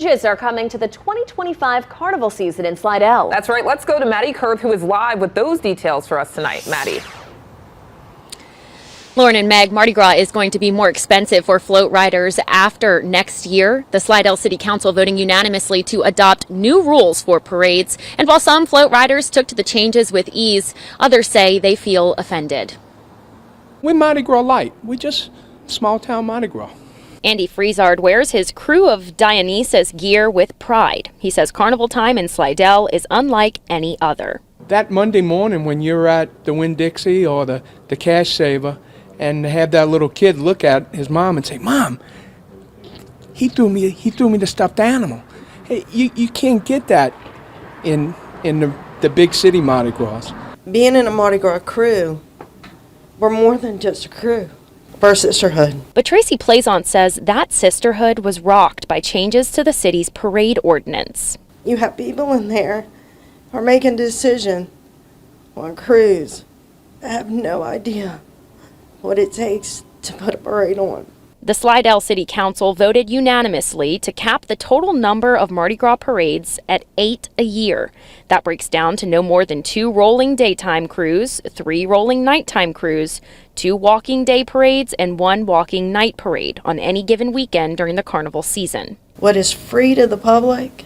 Changes are coming to the 2025 carnival season in Slidell. That's right. Let's go to Maddie Kurth, who is live with those details for us tonight. Maddie. Lauren and Meg, Mardi Gras is going to be more expensive for float riders after next year. The Slidell City Council voting unanimously to adopt new rules for parades. And while some float riders took to the changes with ease, others say they feel offended. We're Mardi Gras light. We're just small town Mardi Gras. Andy Friesard wears his Crew of Dionysus gear with pride. He says carnival time in Slidell is unlike any other. That Monday morning when you're at the Winn-Dixie or the Cash Saver and have that little kid look at his mom and say, "Mom, he threw me the stuffed animal." Hey, you can't get that in the big city Mardi Gras. Being in a Mardi Gras crew, we're more than just a crew. We're a sisterhood. But Tracy Plaisant says that sisterhood was rocked by changes to the city's parade ordinance. You have people in there who are making a decision on crews that have no idea what it takes to put a parade on. The Slidell City Council voted unanimously to cap the total number of Mardi Gras parades at 8 a year. That breaks down to no more than 2 rolling daytime crews, 3 rolling nighttime crews, 2 walking day parades, and 1 walking night parade on any given weekend during the carnival season. What is free to the public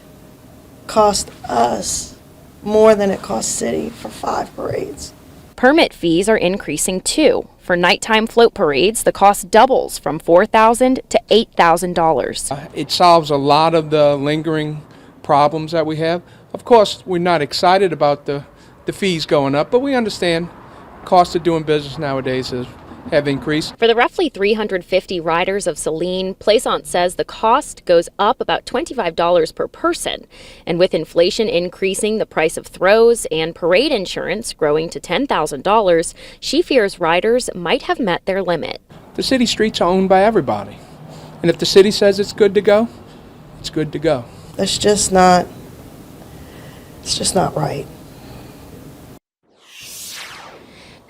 cost us more than it costs city for 5 parades. Permit fees are increasing too. For nighttime float parades, the cost doubles from $4,000 to $8,000. It solves a lot of the lingering problems that we have. Of course, we're not excited about the fees going up, but we understand cost of doing business nowadays have increased. For the roughly 350 riders of Saline, Plaisant says the cost goes up about $25 per person. And with inflation increasing the price of throws and parade insurance growing to $10,000, she fears riders might have met their limit. The city streets are owned by everybody. And if the city says it's good to go, it's good to go. It's just not right.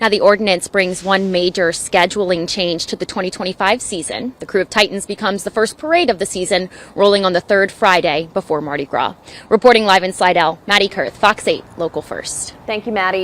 Now, the ordinance brings one major scheduling change to the 2025 season. The Crew of Titans becomes the first parade of the season, rolling on the 3rd Friday before Mardi Gras. Reporting live in Slidell, Maddie Kurth, Fox 8, Local First. Thank you, Maddie.